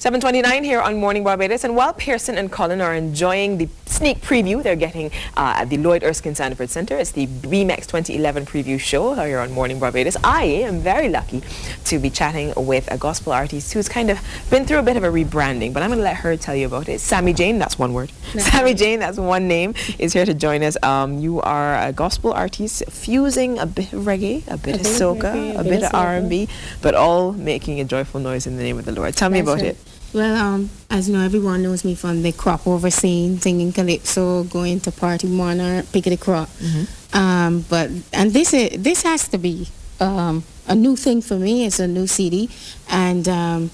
7:29 here on Morning Barbados, and while Pearson and Colin are enjoying the sneak preview they're getting at the Lloyd Erskine Sanford Centre, it's the BMX 2011 preview show here on Morning Barbados. I am very lucky to be chatting with a gospel artist who's kind of been through a bit of a rebranding, but I'm going to let her tell you about it. Sammy Jane, that's one word. Sammy Jane, that's one name, is here to join us. You are a gospel artist fusing a bit of reggae, a bit of soca, a bit of R&B, but all making a joyful noise in the name of the Lord. Tell me about it. Well, as you know, everyone knows me from the crop over scene, singing calypso, going to party monarch, picking the crop. And this has to be a new thing for me. It's a new CD, and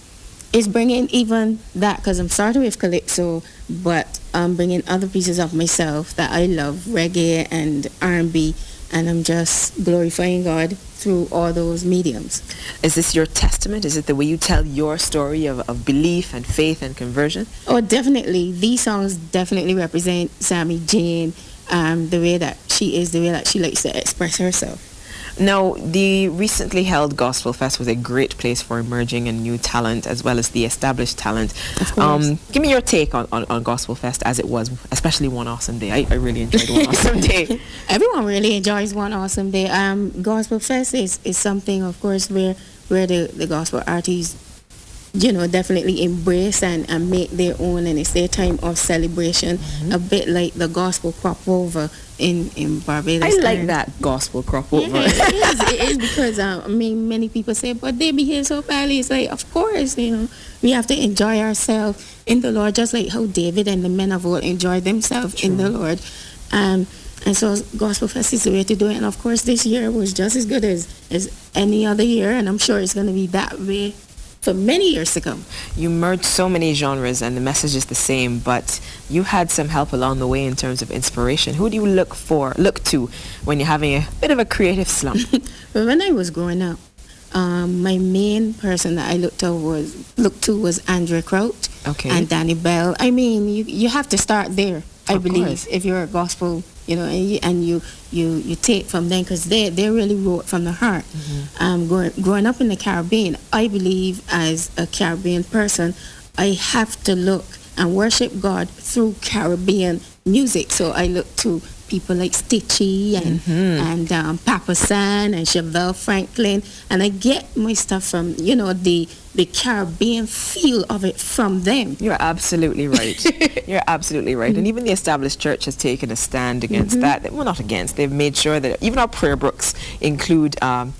it's bringing even that, because I'm starting with calypso, but I'm bringing other pieces of myself that I love, reggae and R&B, and I'm just glorifying God through all those mediums. Is this your testament? Is it the way you tell your story of belief and faith and conversion? Oh, definitely. These songs definitely represent Sammy Jane, the way that she is, the way that she likes to express herself. Now, the recently held Gospel Fest was a great place for emerging and new talent, as well as the established talent. Of course. Give me your take on Gospel Fest as it was, especially One Awesome Day. I really enjoyed One Awesome Day. Everyone really enjoys One Awesome Day. Gospel Fest is something, of course, where the gospel artists, you know, definitely embrace and make their own, and it's their time of celebration, a bit like the gospel crop over in Barbados. I like that gospel crop over. Yeah, it is because I mean, many people say, but they behave so badly. It's like, of course, you know, we have to enjoy ourselves in the Lord, just like how David and the men of old enjoyed themselves in the Lord. And so Gospel Fest is the way to do it. And of course, this year was just as good as any other year, and I'm sure it's going to be that way for many years to come. You merge so many genres and the message is the same, but you had some help along the way in terms of inspiration. Who do you look to when you're having a bit of a creative slump? Well, when I was growing up, my main person that I looked to was Andrea Kraut and Danny Bell. I mean, you have to start there, I believe, if you're a gospel, you know, and you take from them, because they really wrote from the heart. Growing up in the Caribbean, I believe as a Caribbean person, I have to look and worship God through Caribbean music. So I look to people like Stitchy and Papa San and Chevelle Franklin, and I get my stuff from, you know, the Caribbean feel of it from them. You're absolutely right. You're absolutely right. And even the established church has taken a stand against that. Well, not against. They've made sure that even our prayer books include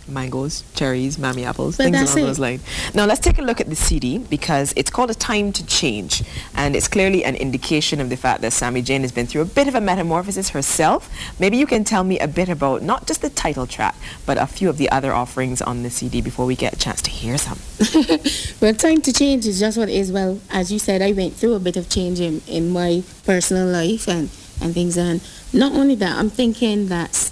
mangoes, cherries, mammy apples, things along those lines. Now, let's take a look at the CD, because it's called A Time to Change, and it's clearly an indication of the fact that Sammy Jane has been through a bit of a metamorphosis herself. Maybe you can tell me a bit about not just the title track, but a few of the other offerings on the CD before we get a chance to hear some. Well, Time to Change is just what it is. Well, as you said, I went through a bit of change in my personal life and things. And not only that, I'm thinking that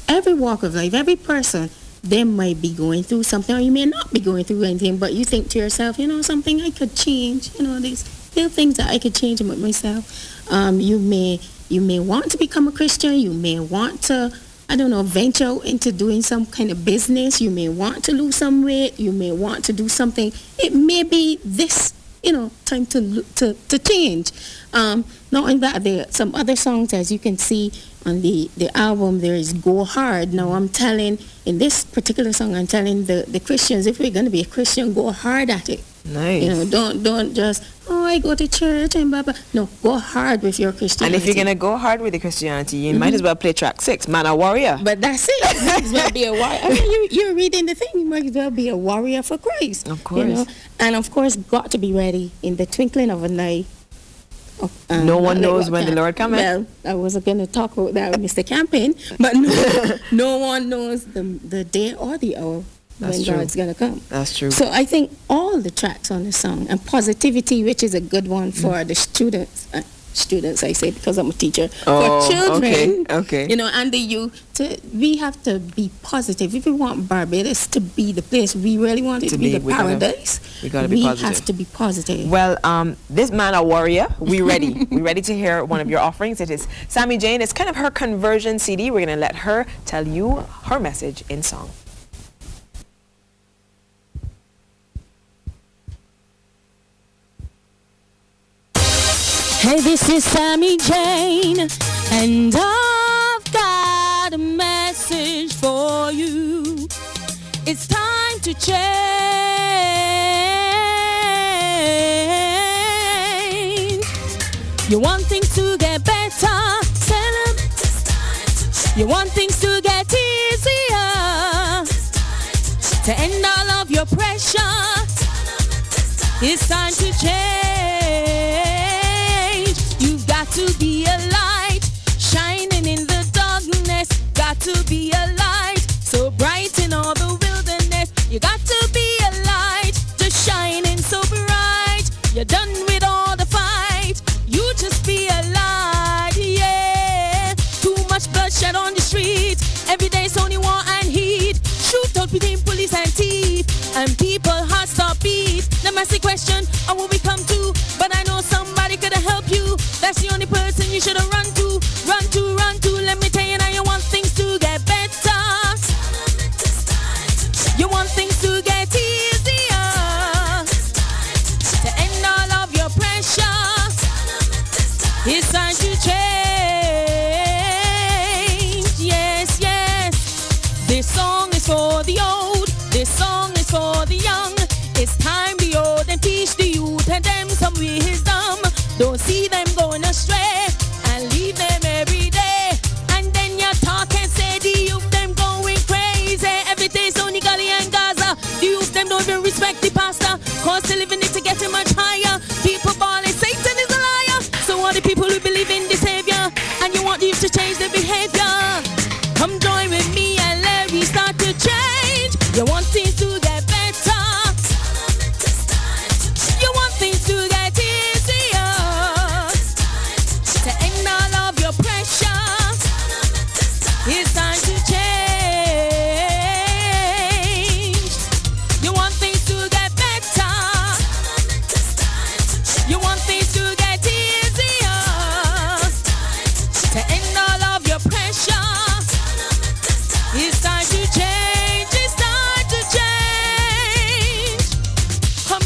every walk of life, every person, they might be going through something, or you may not be going through anything, but you think to yourself, you know, something I could change. You know, there are things that I could change about myself. You may want to become a Christian. You may want to, I don't know, venture out into doing some kind of business. You may want to lose some weight. You may want to do something. It may be this, you know, time to change. Not only that, there are some other songs, as you can see on the album. There is Go Hard. Now I'm telling, in this particular song, I'm telling the Christians, if we're going to be a Christian, go hard at it. Nice. You know, don't just, oh, I go to church and blah, blah. No, go hard with your Christianity. And if you're going to go hard with the Christianity, you might as well play track 6, Man a Warrior. But that's it. You might as well be a warrior. I mean, you're reading the thing. You might as well be a warrior for Christ. Of course. You know? And of course, got to be ready in the twinkling of an eye. No one knows when the Lord comes. Well, I wasn't going to talk about that with Mr. Campaign, but no one knows the day or the hour when God's going to come. That's true. So I think all the tracks on the song, and Positivity, which is a good one for the students, I say because I'm a teacher, for children, you know, and the youth, we have to be positive. If we want Barbados to be the place we really want it to be, the paradise, we have to be positive. Well, this Man a Warrior, we ready. We ready to hear one of your offerings. It is Sammy Jane. It's kind of her conversion CD. We're going to let her tell you her message in song. Hey, this is Sammy Jane, and I've got a message for you. It's time to change. You want things to get better, tell 'em. You want things to get easier, to end all of your pressure. It's time to change. You've got to be a light, shining in the darkness. Got to be a light, so bright in all the wilderness. You got to be a light, just shining so bright. You're done with all the fight. You just be a light, yeah. Too much bloodshed on the street. Every day it's only war and heat. Shootout between police and thief, and people hearts stop beat. Now ask the question, how will we come to? But I know somebody could have helped you. That's the only person you should have run to. Run to, run to. Let me tell you now, you want things to get better. You want things to get easier, to end all of your pressure. It's time to change. Yes, yes. This song is for the old. This song is for the young. It's time the old and teach the youth and them some wisdom. Don't see them going astray and leave them every day. And then you talk and say the youth them going crazy. Every day's only Gully and Gaza. The youth them don't even respect the pastor, cause they living it to getting much higher. People balling Satan is a liar. So are the people who believe in the Savior, and you want the youth to change their behavior. Come join with me and let me start to change. You want things to get better. You want things to get easier, to end all of your pressure. It's time to change. You want things to get better. You want things to get easier, to end all of your pressure. It's time to change. It's time to change. Come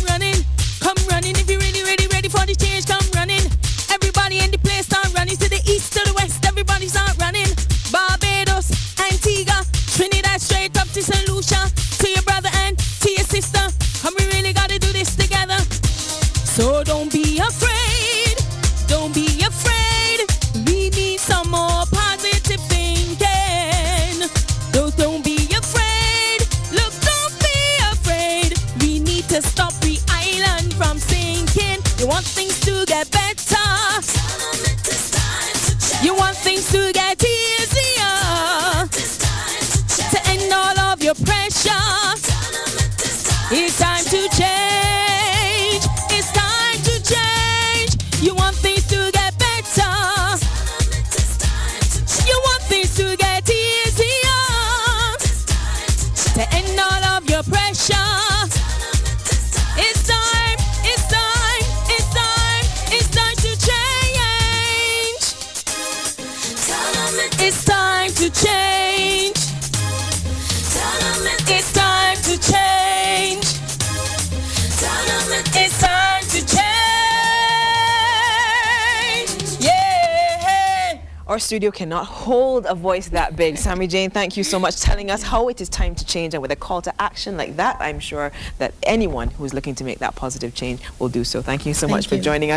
running if you're really ready for the change. Come running. Everybody in the place start running, to the east, to the west. Everybody start running. Barbados, Antigua, Trinidad, straight up to St. Lucia. To your brother and to your sister. Come, we really gotta do this together. So don't be afraid. Don't be afraid. We need some more positive thinking. Don't be afraid. Look, don't be afraid. We need to stop the island from sinking. You want things to get better. You want things to get easier, to end all of your pressure. It's time to change. It's time to change. You want things to get better. You want things to get easier, to end all of your pressure. It's time, it's time, it's time, it's time to change. It's time to change. It's time to change. It's time to change. Yeah. Our studio cannot hold a voice that big. Sammy Jane, thank you so much telling us how it is time to change, and with a call to action like that, I'm sure that anyone who's looking to make that positive change will do so. Thank you so much for joining us.